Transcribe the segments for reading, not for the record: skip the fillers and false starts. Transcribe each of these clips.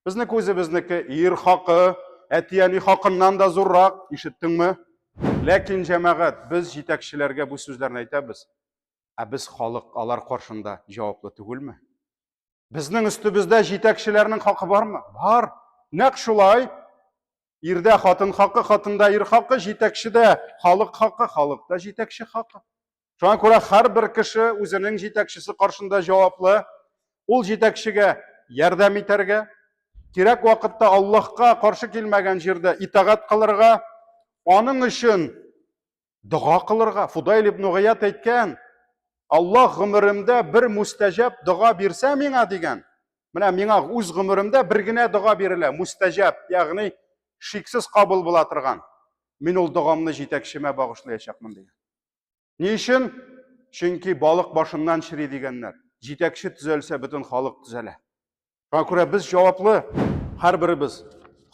Bizniki o'zimizniki yer haqi, әтияни хакыннан да зуррак, ишеттеңме? Ләкин җәмәгать, без җитәкчеләргә бу сүзләрне әйтәбез. Ә без халык алар каршында җаваплы түгелме? Безнең өстебездә җитәкчеләрнең хакы бармы? Бар. Нәкъ шулай. Ирдә хатын хакы, хатында ир хакы, җитәкчедә халык хакы, халыкта җитәкче хакы. Шуңа күрә һәрбер кеше үзенең җитәкчесе каршында җаваплы. Ул җитәкчегә ярдәм итәргә, кирәк вакытта Аллаһка каршы килмәгән җирдә итагать кылырга, аның өчен дуга кылырга. Фудайл ибн Гыят әйткән, Аллаһ гомеремдә бер мустәҗаб дуга бирсә миңа дигән. Менә миңа үз гомеремдә бер генә дуга бирелә, мустәҗаб, ягъни шиксез кабул була торган. Мин ул дугамны җитәкчемә багышлаячакмын дигән. Ни өчен? Чөнки балык башыннан чири дигәннәр. Җитәкче төзәлсә, бөтен халык төзәлә. Шуңа күрә без җаваплы, һәрберебез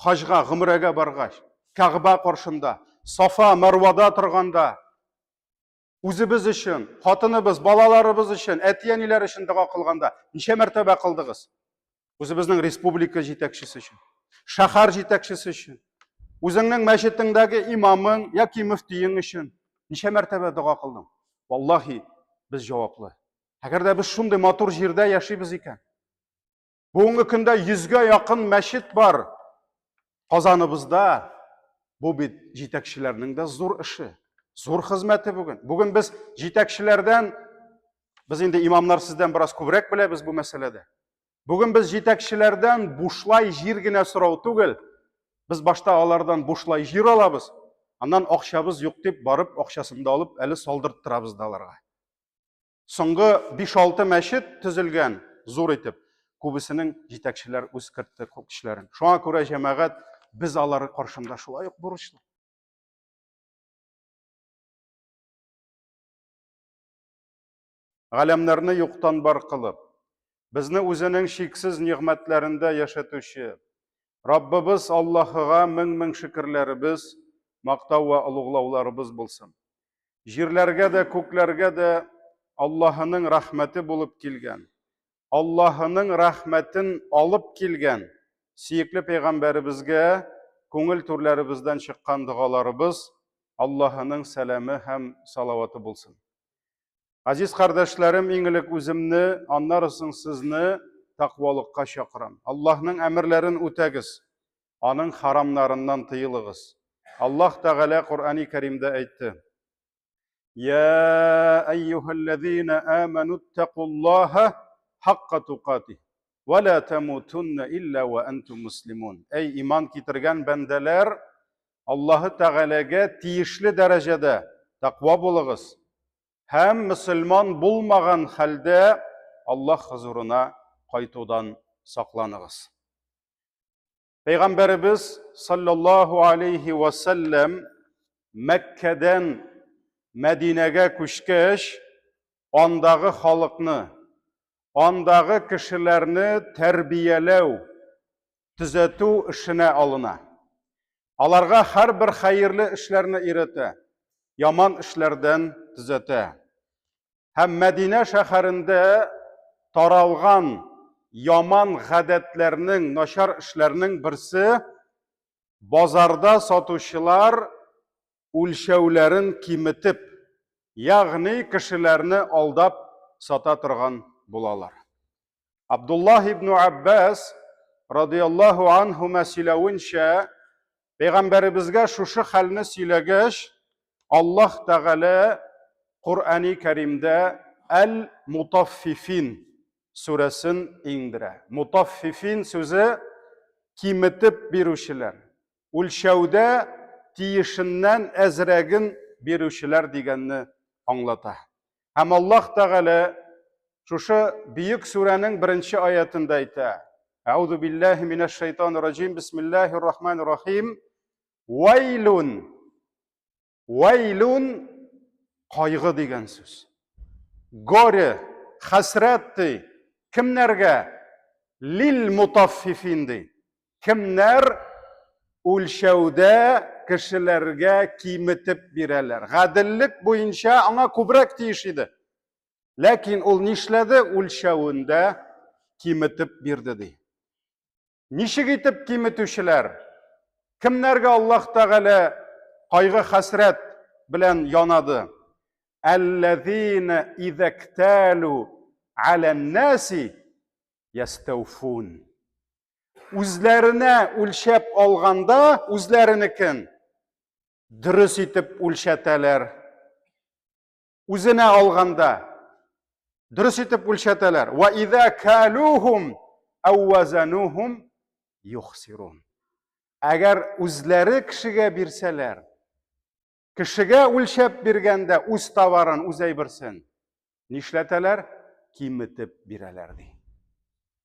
хаҗга, гомрәгә баргач, Кәгъбә каршында, Сафа, Марвада торганда, үзебез өчен, хатыныбыз, балаларыбыз өчен, әти-әниләр өчен дуга кылганда, ничә мәртәбә кылдыгыз? Үзебезнең республика җитәкчесе өчен, шәһәр җитәкчесе өчен, үзеңнең мәчетеңдәге имамың яки мөфтиең өчен ничә мәртәбә дуга кылдың? Валлаһи, без җаваплы. Әгәр дә без шундый матур җирдә яшибез икән, бүгенге көндә 100гә якын мәчет бар Казаныбызда, бу бит җитәкчеләрнең дә зур эше, зур хезмәте бүген. Бүген без җитәкчеләрдән, без инде имамнар сездән бераз күбрәк беләбез бу мәсьәләдә. Бүген без җитәкчеләрдән бушлай җир генә сорау түгел, без башта алардан бушлай җир алабыз, аннан акчабыз юк дип барып, акчасын да алып, әле салдырттырабыз да аларга. Соңгы 5-6 мәчет төзелгән, зур итеп, күбесенең җитәкчеләр үз кертте кешеләрен. Шуңа күрә җәмәгать, biz алар каршында шулай ук бурычлы. Галәмнәрне юктан бар кылып, безне үзенең шиксез нигъмәтләрендә яшәтүче Раббыбыз Аллаһыга мең-мең шөкерләребез, мактау ва улуглауларыбыз булсын. Җирләргә дә, күкләргә дә Аллаһының рәхмәте булып килгән, Аллаһының рәхмәтен алып килгән Сөекле пәйгамбәребезгә күңел түрләребездән чыккан дугаларыбыз Аллаһының сәламе һәм салаваты булсын. Азиз кардәшләрем, иң элек үземне, аннары соң сезне тақвалыкка чакырам. Аллаһның әмерләрен үтәгез, аның харамнарыннан тыелыгыз. Аллаһ Тәгалә Кур'ан-ы Кәримдә әйтте: "Я айюхаллазина аману тақуллаха хакка туқатih ва ла тамутунна илля ва антум муслимун." Эй иман китергән бәндәләр, Аллаһы Тәгаләгә тиешле дәрәҗәдә тақва булыгыз. Һәм мөселман булмаган хәлдә Аллаһ хузурына кайтудан сакланыгыз. Пәйгамбәребез саллаллаһу алейхи ва саллям Мәккәдән Мәдинәгә күчкәч, андагы халыкны, андагы кешеләрне тәрбияләү, төзәтү эшенә алына. Аларга һәрбер хәерле эшләрне өйрәтә, яман эшләрдән төзәтә. Һәм Мәдинә шәһәрендә таралган яман гадәтләрнең, начар эшләрнең берсе, базарда сатучылар үлчәүләрен киметеп, ягъни кешеләрне алдап сата торган булалар. Абдуллаһ ибн Аббас радиллаһу анһу сөйләвенчә, пәйгамбәребезгә шушы хәлне сөйләгәч, Аллаһ Тәгалә Кур'ан-ы Кәримдә Әл-Мутаффифин сүрәсен иңдерә. Мутаффифин сүзе киметеп бирүчеләр, үлчәүдә тиешеннән әзрәген бирүчеләр дигәнне аңлата. Һәм Аллаһ Тәгалә шушы бийек сүрәнең 1-нче аятында әйтә: "Аузу биллаһи минаш шайтанир раҗим, бисмиллаһир рахманир рахим. Вайлун." Вайлун кайгы дигән сүз. Горе, хәсрәт ди. Кемнәргә? Лил мутаффифин ди. Кемнәр үлчәүдә кешеләргә киметеп бирәләр. Гаделлек буенча аңа күбрәк тиеш иде. Ләкин ул нишләде? Үлчәүендә киметеп бирде ди. Ничек итеп киметүчеләр? Кемнәргә Аллаһ Тәгалә кайгы хәсрәт белән янады? Әлләзина иза кталу аля наси ястауфун. Үзләренә үлчәп алганда, үзләренекен дөрес итеп үлчәтәләр. Үзенә алганда дөрес итеп үлчәтәләр. Ва иза калухум ау вазанухум юхсирун. Әгәр үзләре кешегә бирсәләр, кешегә үлчәп биргәндә үз товарын, үз әйберсен нишләтәләр? Киметеп бирәләр ди.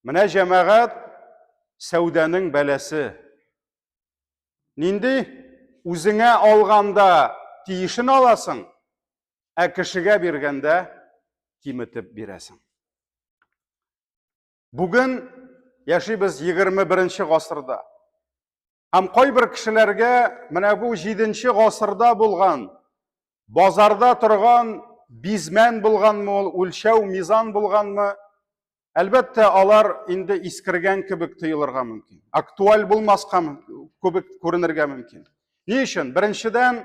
Менә җәмәгать сәүдәнең бәләсе. Нинди? Үзеңә алганда тиешен аласың, ә кешегә биргәндә киметеп бирәсең. Бүген яшибез 21-нче гасырда. Һәм кайбер кешеләргә менә бу 7-нче гасырда булган, базарда торган бизмән булганмы, үлчәү, мизан булганмы? Әлбәттә, алар инде искергән кебек тоелырга мөмкин. Актуаль булмаска кебек күренергә мөмкин. Ни өчен? Беренчедән,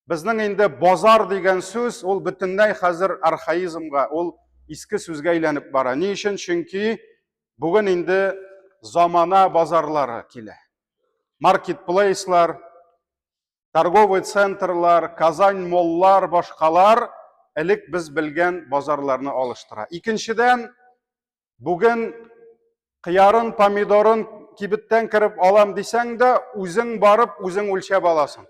безнең инде базар дигән сүз, ул бөтенләй хәзер архаизмга, ул иске сүзгә әйләнеп бара. Ни өчен? Чөнки бүген инде замана базарлары килә. Маркетплейслар, торговый центрлар, Казань моллар, башкалар элек без белгән базарларны алыштыра. Икенчедән, бүген кыярын, помидорын кибеттән киреп алам дисәң дә, үзең барып, үзең үлчәп аласың.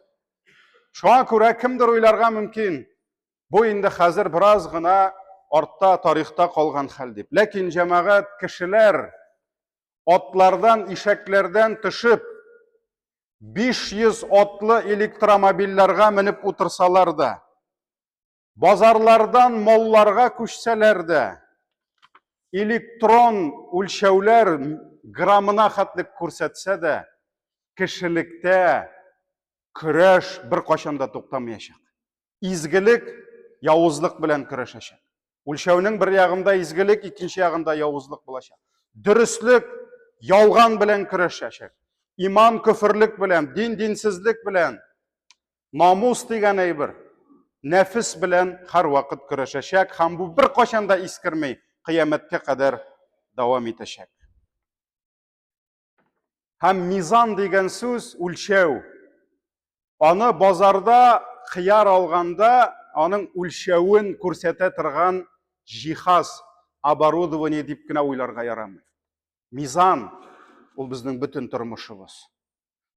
Шуңа күрә кемдер уйларга мөмкин, бу инде хәзер бераз гына артта, тарихта калган хәл дип. Ләкин җәмәгать, кешеләр атлардан, ишәкләрдән төшеп, 500 атлы электромобильләргә менеп утырсалар да, базарлардан молларга күчсәләр дә, электрон үлчәүләр граммына хәтлек күрсәтсә дә, кешелектә көрәш бер кашанда туктамаячак. Изгелек явызлык белән көрәшәчәк. Үлчәүнең бер ягында изгелек, икенче ягында явызлык булачак. Дөрестлек ялган белән көрәшәчәк. Иман көфрлек белән, дин динсезлек белән, намус дигән әйбер, нәфис белән һәр вакыт көрәшәчәк, һәм бу бер кашанда искермәй, кыямәткә кадәр дәвам итәчәк. Һәм мизан дигән сүз үлчәү. Аны базарда кыяр алганда, аның үлчәвен күрсәтә торган җиһаз, оборудование дип кенә уйларга ярамый. Мизан ул безнең бөтен тормышыбыз.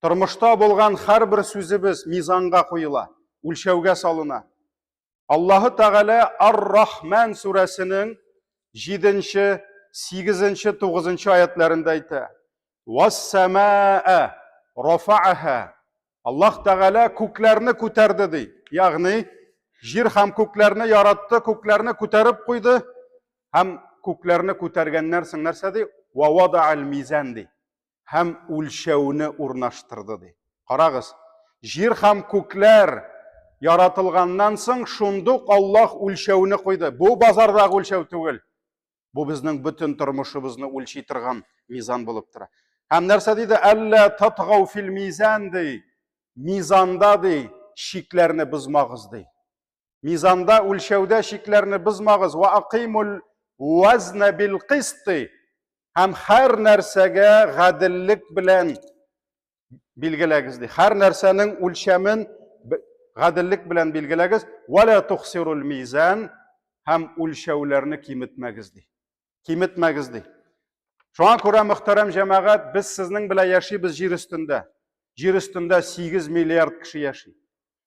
Тормышта булган һәрбер сүзебез мизанга куела, үлчәүгә салына. Аллаһы Тәгалә Ар-Рахман сүрәсенең 7-нче, 8-нче, 9-нчы аятларында әйтә: «Вас-самаа рафа'аха». Аллаһ Тәгалә күкләрне күтәрде ди. Ягъни җир һәм күкләрне яратты, күкләрне күтәреп куйды. Һәм күкләрне күтәргәннән соң нәрсә ди? Ва вадa'ал мизан ди. Һәм үлчәүне урнаштырды ди. Карагыз, җир һәм күкләр яратылганнан соң шундук Аллаһ үлчәүне куйды. Бу базардагы үлчәү түгел. Бу безнең бөтен тормышыбызны үлчи торган мизан булып тора. Һәм нәрсә диде? Әллә татгау фил мизан ди. Мизанда ди, шикләрне бозмагыз ди. Мизанда, үлчәүдә шикләрне бозмагыз. Ва акимул вазна бил кисти. Һәм һәр нәрсәгә гаделлек белән билгеләгез ди. Һәр нәрсәнең үлчәмен гаделлек белән билгеләгез. Ва ла тухсирул мизан. Һәм үлчәүләрне киметмәгез ди. Киметмәгез ди. Шуңа күрә, мөхтәрәм җәмәгать, без сезнең белән яшибез җир өстендә. Җир өстендә 8 миллиард кеше яши.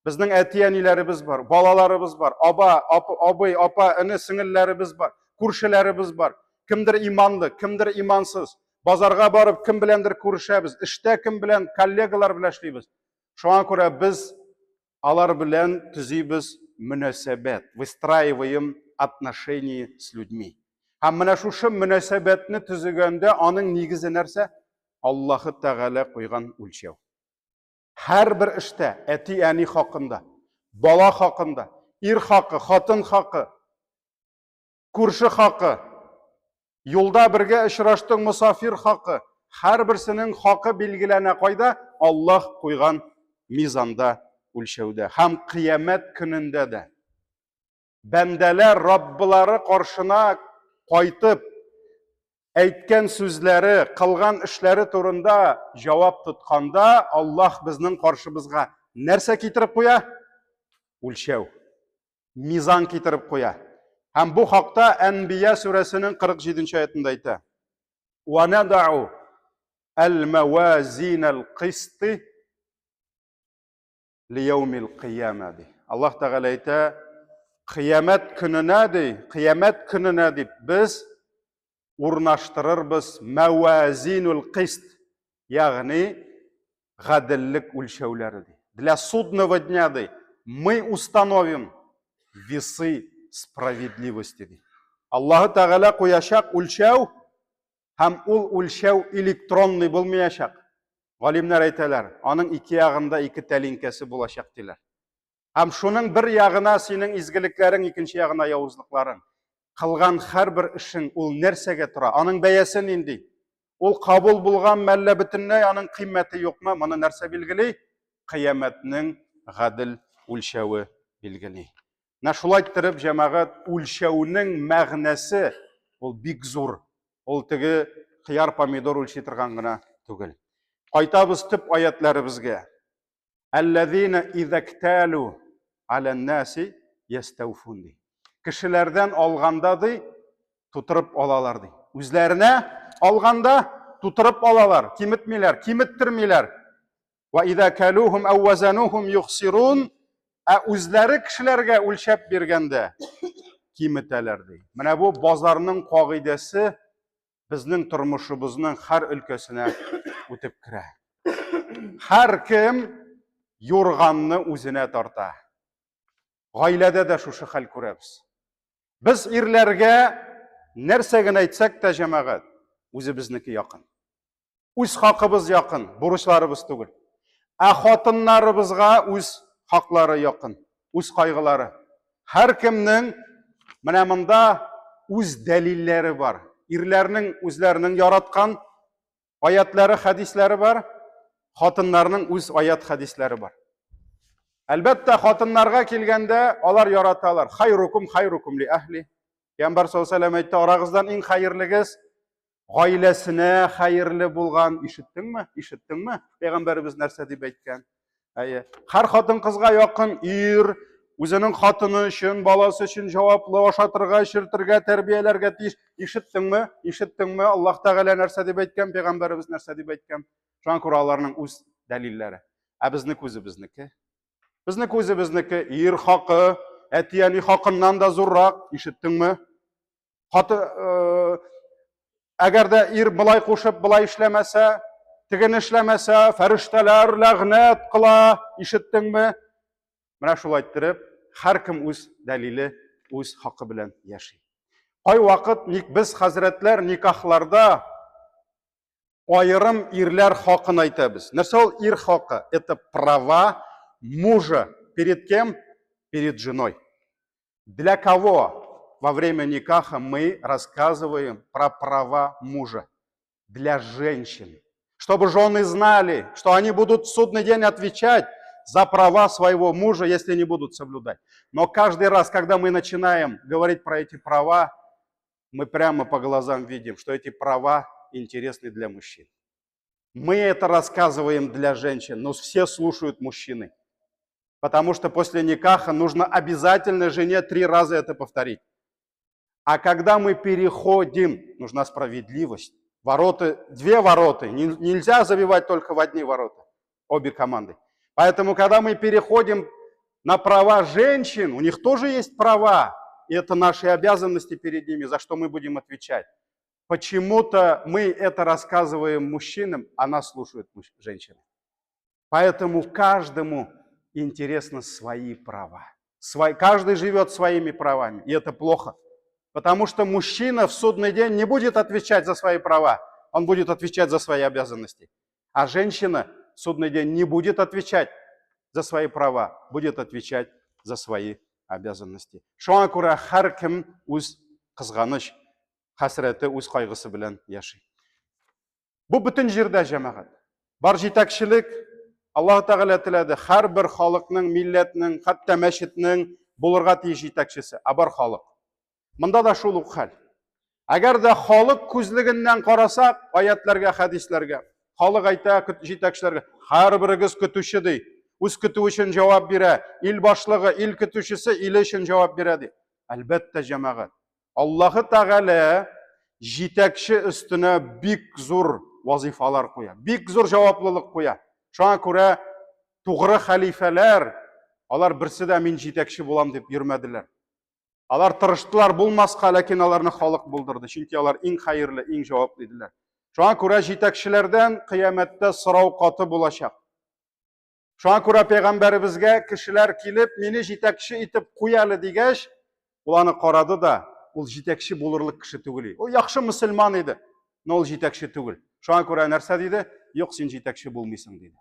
Безнең әти-әниләребез бар, балаларыбыз бар, абый, апа, эне, сеңелләребез бар, күршеләребез бар. Кемдер иманлы, кемдер имансыз. Базарга барып, кем беләндер күрешәбез, эштә кем белән, коллегалар белән эшлибез. Шуңа күрә без алар белән төзибез мөнәсәбәт, выстраиваем отношения с людьми. Һәм менә шушы мөнәсәбәтне төзегәндә аның нигезе нәрсә? Аллаһы Тәгалә куйган үлчәү. Һәр бер эштә, әти-әни хакында, бала хакында, ир хакы, хатын хакы, күрше хакы, юлда бергә очраштың мусафир хакы, Һәр берсенең хакы билгеләнә кайда? Аллаһ куйган мизанда, үлчәүдә. Һәм кыямәт көнендә дә. Бәндәләр Раббылары каршына кайтып, әйткән сүзләре, кылган эшләре турында җавап тотканда, Аллаһ безнең каршыбызга нәрсә китереп куя? Үлчәү. Мизан китереп куя. Һәм бу хакта Әнбия сүрәсенең 47-нче аятында әйтә. Ва надау al-mawazin al-qist li-yawm al-qiyamah. Аллаһ Тәгалә әйтә, кыямәт көненә дип biz урнаштырырбыз мавазинул қист, ягъни гаделлек үлчәүләре. Для судного дня мы установим весы справедливости. Аллаһ Тәгалә куячак үлчәү, һәм ул үлчәү электронный булмаячак. Галимнәр әйтәләр, аның ике ягында ике тәлинкәсе булачак диләр. Һәм шуның бер ягына синең изгелекләрең, икенче ягына явызлыкларың. Кылган һәрбер эшең ул нәрсәгә тора? Аның бәясе нинди? Ул кабул булган мәллә бөтенләй аның кыйммәте юкмы? Моны нәрсә билгели? Кыямәтнең гадел үлчәүе билгели. Менә шулай итеп, җәмәгать, үлчәүнең мәгънәсе ул бик зур. Ул теге кыяр помидор үлчи торган гына түгел. Кайтабыз төп аятларыбызга. Аллазина изакталу алан-наси ястауфун. Кешеләрдән алганда тутырып алалар. Үзләренә алганда тутырып алалар. Киметмиләр, киметтермиләр. Ва иза калухум ау вазанухум юхсирун. Үзләре кешеләргә үлчәп биргәндә киметәләр. Менә бу базарның кагыйдәсе безнең тормышыбызның һәр өлкәсенә үтеп керә. Һәр кем юрганны үзенә тарта. Гаиләдә дә шушы хәл күрәбез. Biz ирләргә нәрсә генә әйтсәк тә, җәмәгать, үзебезнеке якын. Үз хакыбыз якын, бурычларыбыз түгел. Хатыннарыбызга үз хаклары якын, үз кайгылары. Һәр кемнең менә монда үз дәлилләре бар. Ирләрнең үзләренең яраткан аятлары, хадисләре бар. Хатыннарның үз аят, хадисләре бар. Әлбәттә, хатыннарга килгәндә алар яраталар. Хайрукум ли ахли. Пәйгамбәр саллаллаһу алейһи ва сәллям әйтте, арагыздан иң хәерлегез гаиләсенә хәерле булган. Ишеттеңме? Пәйгамбәрбез нәрсә дип әйткән? Һәр хатын кызга якын ир, үзенең хатыны өчен, баласы өчен җаваплы, ашатырга, эчертергә, тәрбияләргә тиеш. Ишеттеңме? Аллаһ Тәгалә нәрсә дип әйткән? Пәйгамбәрбез нәрсә дип әйткән? Шуңа күрә аларның үз дәлилләре. Безнеке үзебезнеке. Безнеке үзебезнеке, ир хакы, әтияни хакыннан да зуррак. Ишеттеңме? Әгәр дә ир былай кушып, былай эшләмәсә, теген эшләмәсә, фәрештәләр ләгънәт кыла. Ишеттеңме? Менә шулай итеп, һәр кем үз дәлиле, үз хакы белән яши. Кай вакыт без хәзрәтләр никахларда айрым ирләр хакын әйтәбез. Нәрсә ул ир хакы? Это права мужа. Перед кем? Перед женой. Для кого во время никаха мы рассказываем про права мужа? Для женщин. Чтобы жены знали, что они будут в судный день отвечать за права своего мужа, если не будут соблюдать. Но каждый раз, когда мы начинаем говорить про эти права, мы прямо по глазам видим, что эти права интересны для мужчин. Мы это рассказываем для женщин, но все слушают мужчины. Потому что после никаха нужно обязательно жене 3 раза это повторить. А когда мы переходим, нужна справедливость. Ворота, 2 ворота, нельзя забивать только в одни ворота, обе команды. Поэтому, когда мы переходим на права женщин, у них тоже есть права, и это наши обязанности перед ними, за что мы будем отвечать. Почему-то мы это рассказываем мужчинам, а нас слушают женщины. Поэтому каждому интересны свои права. Каждый живет своими правами, и это плохо. Потому что мужчина в судный день не будет отвечать за свои права, он будет отвечать за свои обязанности. А женщина в судный день не будет отвечать за свои права, будет отвечать за свои обязанности. Шуңа күрә һәр кем үз кызганыч, хәсрәте, үз кайгысы белән яши. Bu bütün жерде жамағат. Бар жетекшілік, Аллах Тағала тіледі, har bir халықның, милләтнің, хатта мәшітнің болырға тиіс жетекшісі, бар халық. Мында да шул ук хәл. Әгәр дә халық күзлегеннән карасак, аятларга, хадисларга, халық айта жетекчеләргә, һәрберегез көтүче ди. Үз көтү өчен җавап бирә, ил башлыгы, ил көтүчесе ил өчен җавап бирә ди. Әлбәттә җәмәгать. Аллаһы Тәгалә жетекче өстенә бик зур вазифалар куя, бик зур җаваплылык куя. Шуңа күрә тугры хәлифәләр, алар берсе дә мин жетекче булам дип йөрмәделәр. Алар тырыштылар булмаска, ләкин аларны халык булдырды. Чөнки алар иң хәерле, иң җаваплы иделәр. Шуңа күрә жетекчеләрдән кыямәттә сорау каты булачак. Шуңа күрә пәйгамбәребезгә кешеләр килеп, мине жетекче итеп куй әле дигәч, ул аны карады да, ул жетекче булырлык кеше түгел. Ул яхшы мөселман иде, но ул жетекче түгел. Шуңа күрә нәрсә диде? Юк, син жетекче булмыйсың диде.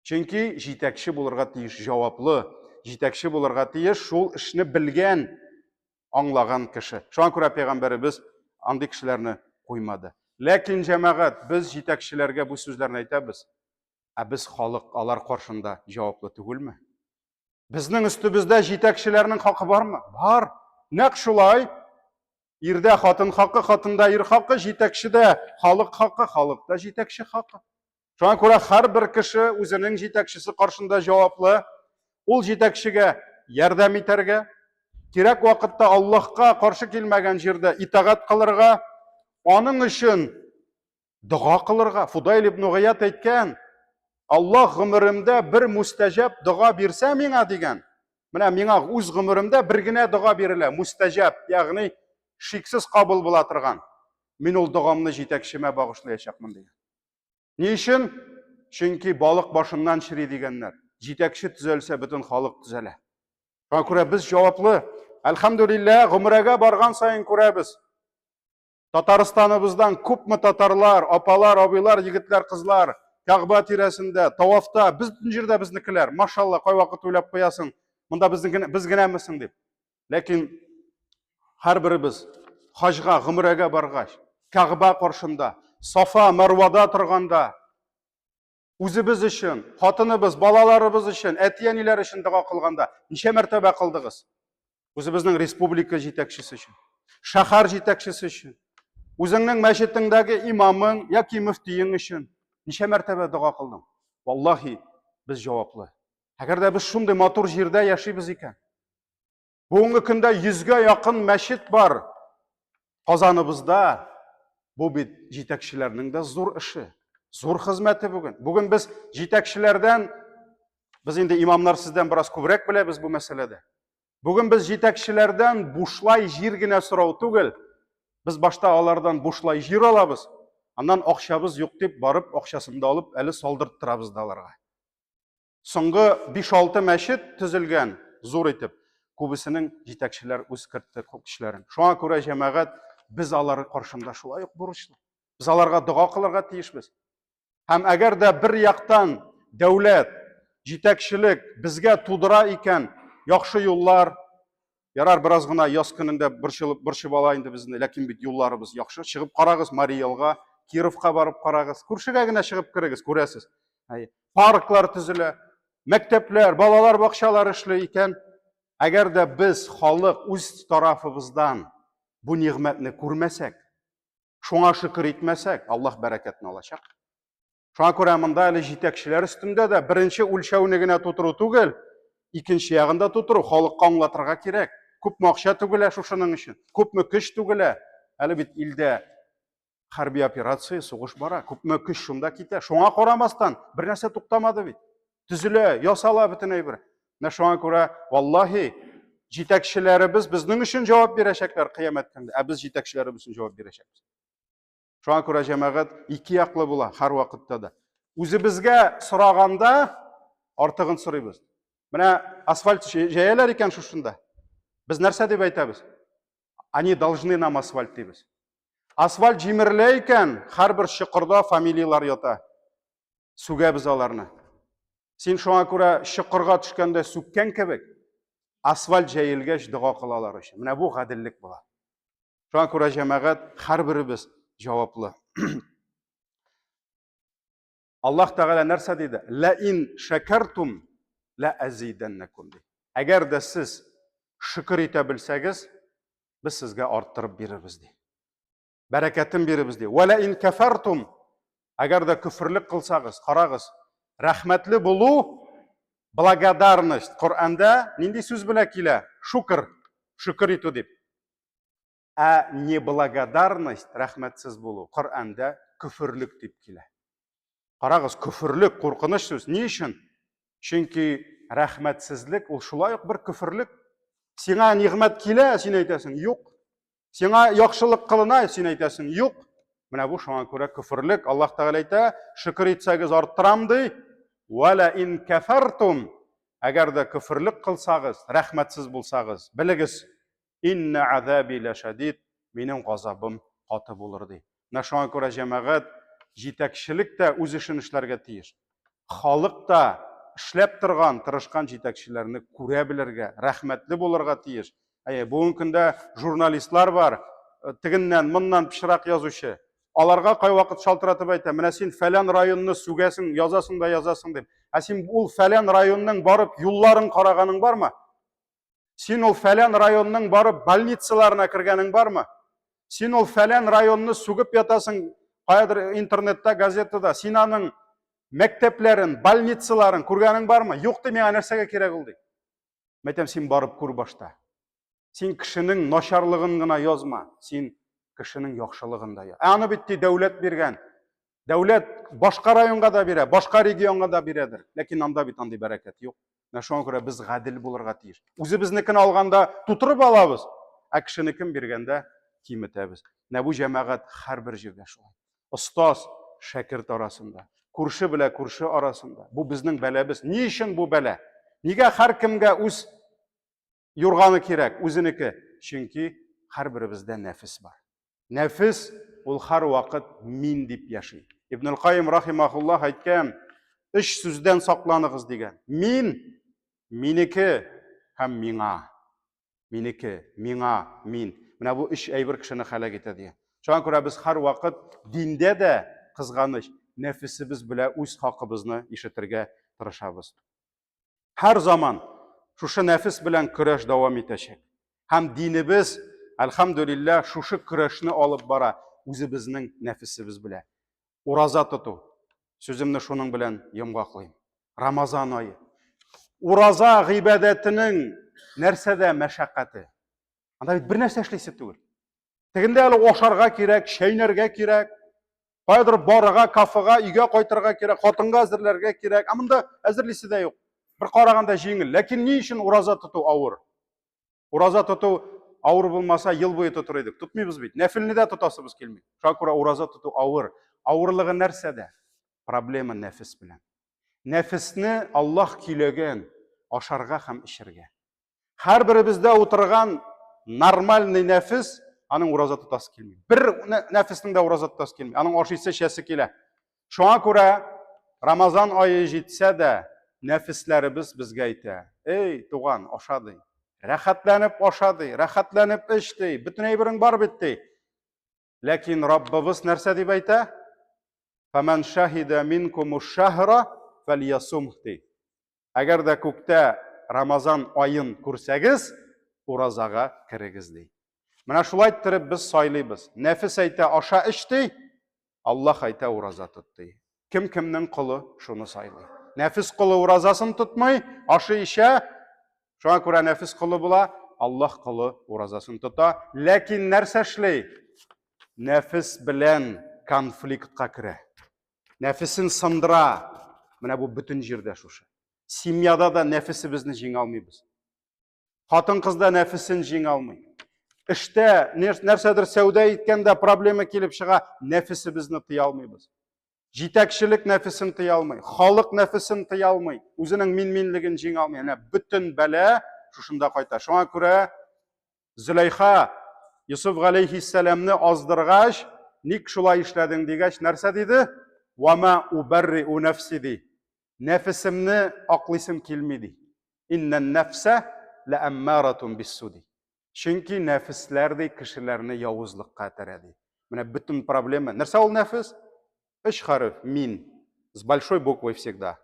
Чөнки жетекче булырга тиеш җаваплы, жетекче булырга тиеш шул эшне белгән, аңлаган кеше. Шуңа күрә пәйгамбәребез андый кешеләрне куймады. Ләкин җәмәгать, без жетекчеләргә бу сүзләрне әйтәбез. Без халык алар каршында җаваплы түгелме? Безнең өстебездә жетекчеләрнең хакы бармы? Бар. Нәкъ шулай. Ирдә хатын хакы, хатында ир хакы, жетекчедә халык хакы, халыкта жетекче хакы. Шуңа күрә һәрбер кеше үзенең жетекчесе каршында җаваплы. Ул жетекчегә ярдәм итәргә, кирәк вакытта Аллаһка каршы килмәгән җирдә итагать кылырга, аның өчен дуга кылырга. Фудайл ибн Гыят әйткән, Аллаһ гомеремдә бер мустаҗаб дуга бирсә миңа дигән. Менә миңа үз гомеремдә бер генә дуга бирелә, мустаҗаб, ягъни шиксез кабул була торган. Мин ул дугамны жетекчемә багышлаячакмын дигән. Ни өчен? Чөнки балык башыннан чири дигәннәр. Жетекче төзәлсә, бөтен халык төзәлә. Шуңа күрә без җаваплы. Әлхәмдүлилләһ, гомрәгә барган саен күрәбез. Татарстаныбыздан күпме татарлар, апалар, абыйлар, егетләр, кызлар Кәгъбә тирәсендә, тавафта, безнең җирдә безнекеләр. Машалла, кай вакыт уйлап куясың, монда без генәмесең дип. Ләкин һәрберебез хаҗга, гомрәгә баргач, Кәгъбә каршында, Сафа, Марвада торганда, үзебез өчен, хатыныбыз, балаларыбыз өчен, әти-әниләр өчен дуга кылганда, ничә мәртәбә кылдыгыз? Үзебезнең республика җитәкчесе өчен, шәһәр җитәкчесе өчен, үзеңнең мәчетеңдәге имамың яки мөфтиең өчен ничә мәртәбә дуга кылдың? Валлаһи, без җаваплы. Әгәр дә без шундый матур җирдә яшибез икән, бүгенге көндә 100гә якын мәчет бар Казаныбызда, бу бит җитәкчеләрнең дә зур эше, зур хезмәте бүген. Бүген без җитәкчеләрдән, без инде имамнар сездән бераз күбрәк беләбез бу мәсьәләдә. Бүген без җитәкчеләрдән бушлай җир генә сорау түгел, без башта алардан бушлай җир алабыз. Аннан акчабыз юк дип барып, акчасын да алып, әле салдырып торабыз да аларга. Соңгы 5-6 мәчет төзелгән, зур итеп, күбесенең җитәкчеләр үз кертте кешеләрен. Шуңа күрә җәмәгать, без алар каршында шулай ук бурычлы. Без аларга дуга кылырга тиешбез. Һәм әгәр дә бер яктан дәүләт, җитәкчелек безгә тудыра икән яхшы юллар, ярар бераз гына яз көнендә борчып ала инде безне, ләкин бит юлларыбыз яхшы. Чыгып карагыз Мариялга, Кировка барып карагыз, күршегә генә чыгып керегез, күрәсез. Парклар төзелә, мәктәпләр, балалар бакчалары эшле икән. Әгәр дә без халык үз тарафыбыздан бу нигъмәтне күрмәсәк, шуңа шөкер итмәсәк, Аллаһ бәрәкәтне алачак. Шуңа күрә монда әле җитәкчеләр үстендә дә беренче үлчәүне генә тутыру түгел, икенче ягында тутыру, халыкка аңлатырга кирәк. Күпме акча түгелә шушының өчен, күпме көч түгелә. Әле бит илдә хәрби операция, сугыш бара, күпме көч шунда китә. Шуңа карамастан бер нәрсә туктамады бит. Төзелә, ясала бөтен әйбер. Менә шуңа күрә, валлаһи, җитәкчеләребез безнең өчен җавап бирәчәкләр кыямәт көндә, без җитәкчеләребез өчен җавап бирәчәкбез. Шуңа күрә җәмәгать ике яклы була һәр вакытта да. Үзебезгә сораганда артыгын сорыйбыз. Менә асфальт җәяләр икән шушында. Без нәрсә дип әйтәбез? Они должны нам асфальт дибез. Асфальт җимерелә икән, һәрбер чокырда фамилиялар ята. Сүгәбез аларны. Син шуңа күрә чокырга төшкәндә сүккән кебек, асфальт җәелгәч дуга кылалар өчен. Менә бу гаделлек була. Шуңа күрә җәмәгать һәрберебез җаваплы. Alloh taolo narsa dedi? La in shakartum la azidannakum. Agar da siz shukr eta bilsangiz, biz sizga orttirib beramiz deydi. Barakotin beramiz deydi. Va la in kafartum, agar da kufrlik qilsangiz, qarag'iz, rahmatli bo'lu, благодарность. Qur'onda nindi so'z bilan kela? Shukr etu deb. A nеблагодарность, rahmatsiz bo'lu, Qur'onda kufrlik deb kela. Qarag'iz, kufrlik qo'rqinish so'z. Ne uchun? Chunki rahmatsizlik ul shulay bir kufrlik. Сиңа нигъмат килә, син әйтәсең, юк. Сиңа яхшылык кылына, син әйтәсең, юк. Менә бу шуңа күрә күфрлек. Аллаһ Тәгалә әйтә, шөкр итсәгез арттырам ди. Вала ин кафартум, әгәр дә күфрлек кылсагыз, рәхмәтсез булсагыз, белегез, инна азаби лашадид, минем газабым каты булыр ди. Менә шуңа күрә җәмәгать җитәкчелек тә үз эшен эшләргә тиеш. Халык та эшләп торган, тырышкан җитәкчеләрне күрә белергә, рәхмәтле булырга тиеш. Бүгенге көндә журналистлар бар, тегеннән, моннан пишрак язучы. Аларга кай вакыт шалтыратып әйтә, менә син фәлән районны сүгәсең, язасың да язасың дип. Син ул фәлән районның барып юлларын караганың бармы? Син ул фәлән районның барып больницаларына кергәнең бармы? Син ул фәлән районны сүгеп ятасың, кайдыр интернетта, газетада, син аның мәктәпләрен, больницаларын күргәнең бармы? Юк ди, миңа нәрсәгә кирәк ул ди. Мәйтәм, син барып күр башта. Син кешенең начарлыгын гына язма, син кешенең яхшылыгын да яз. Аны бит дәүләт биргән. Дәүләт башка районга да бирә, башка регионга да бирәдер. Ләкин анда бит андый бәрәкәт юк. Менә шуңа күрә без гадел булырга тиеш. Үзебезнекен алганда тутырып алабыз, ә кешенекен биргәндә киметәбез. Менә бу җәмәгать һәрбер җирдә шулай. Остаз шәкерт арасында, күрше белән күрше арасында. Бу безнең бәләбез. Ни өчен бу бәлә? Нигә һәркемгә үз юрганы кирәк, үзенеке? Чөнки һәрберебездә нәфис бар. Нәфис ул һәр вакыт мин дип яши. Ибн аль-Кайим рахимахуллах әйткән, 3 сүздән сакланыгыз дигән. Мин, минеке һәм миңа. Минеке, миңа, мин. Менә бу 3 әйбер кешене һәлак итә дигән. Шуңа күрә без һәр вакыт диндә дә кызганыч, нәфисебез белән үз хакыбызны ишетергә тырышабыз. Һәр заман шушы нәфис белән көрәш дәвам итәчәк. Һәм динебез, әлхәмдүлилләh, шушы көрәшне алып бара үзебезнең нәфисебез белән. Ураза тоту. Сүземне шуның белән йомгаклыйм. Рамазан айы. Ураза гыйбадәтенең нәрсәдә мәшәкате? Анда бит бер нәрсә эшлисе түгел. Тегендә әле ашарга кирәк, шәйнәргә кирәк, кайдыр барырга, кафега, өйгә кайтырга кирәк, хатынга әзерләргә кирәк. Монда әзерлисе дә юк. Бер караганда җиңел. Ләкин ни өчен ураза тоту авыр? Ураза тоту авыр булмаса, ел буе тотыр идек. Тотмыйбыз бит. Нәфилне дә тотасыбыз килми. Шуңа күрә ураза тоту авыр. Авырлыгы нәрсәдә? Проблема нәфис белән. Нәфисне Аллаһ киләгән ашарга һәм ишергә. Һәрберебездә утырган нормальный нәфис аның ураза тотасы килми. Бер нәфиснең дә ураза тотасы килми. Аның ашыйсы, шәсе килә. Шуңа күрә Рамазан айы җитсә дә нәфисләребез безгә әйтә: "Эй, туган, аша ди. Рәхәтләнеп аша ди, рәхәтләнеп эш ди, бөтен әйберең бар бит ди." Ләкин Раббыбыз нәрсә дип әйтә? "Фаман шаһида минкумуш шахра фальясумх" ди. Әгәр дә күктә Рамазан айын күрсәгез, уразага кирегез ди. Менә шулай иттереп без сайлыйбыз. Нәфис әйтә аша эш ди, Аллаһ әйтә ураза тот ди. Кем кемнең кулы шуны сайлый. Нәфис кулы уразасын тотмый, ашы ишә. Шуңа күрә нәфис кулы була, Аллаһ кулы уразасын тота. Ләкин нәрсә эшли? Нәфис белән конфликтка керә. Нәфисен сындыра. Менә бу бөтен җирдә шушы. Семьяда да нәфисебезне җиңә алмыйбыз. Хатын-кызда нәфисен җиңә алмый. Эштә нәрсәдер сәүдә иткәндә проблема килеп чыга, нәфисебезне тыя алмыйбыз. Җитәкчелек нәфисен тыя алмый, халык нәфисен тыя алмый, үзенең мин-минлеген җиңә алмый. Әнә бөтен бәла шушында кайта. Шуңа күрә Зөләйха Юсуф галейһиссәламны аздыргач, ник шулай эшләдең дигәч, нәрсә диде? "Ва ма убарриу нәфси" ди. Нәфисемне аклыйсым килми ди. "Иннән нәфсә ләәммаратун биссуди." Чөнки нәфисләр ди кешеләрне явызлыкка тәрә ди. Менә бөтен проблема. Нәрсә ул нәфис? 3 хәреф: мин, С большой буквой всегда.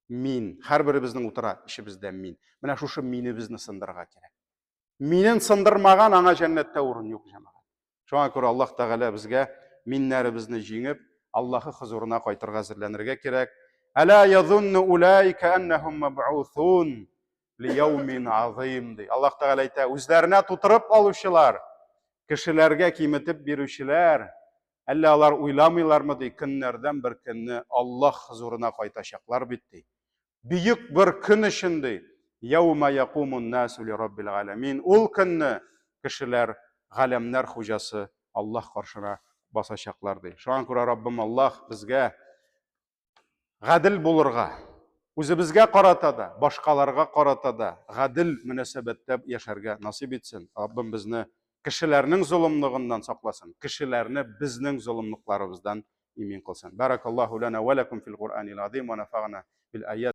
Мин. Һәрберебезнең утыра ишебездә мин. Менә шушы минебезне сындырырга кирәк. Минен сындырмаган аңа җәннәттә урын юк, җәмәгать. Шуңа күрә Аллаһ Тәгалә безгә миннәребезне җиңеп, Аллаһы хузурына кайтырга әзерләнергә кирәк. Әла язунну улайка аннахум маб'уthун лияумин азим. Аллаһ Тәгалә әйтә, үзләренә тутырып алучылар, кешеләргә киметеп бирүчеләр, әллә алар уйламыйлармы ди, көннәрдән бер көнне Аллаһ хузурына кайтачаклар бит ди. Бүйек бер көн өчен ди. Яума якумун насу ли раббил аламин. Ул көнне кешеләр, галәмнәр хуҗасы Аллаһ каршына басачаклар ди. Шуңа күрә Раббым Аллаһ безгә гадел булырга, үзебезгә карата да, башкаларга карата да гадел мөнәсәбәттә яшәргә насип итсен. Раббым безне кешеләрнең зулымлыгыннан сакласын, кешеләрне безнең зулымлыкларыбыздан имин кылсын. Баракаллаху лана ва лакум фил Кур'анил азим ва нафагъна бил аят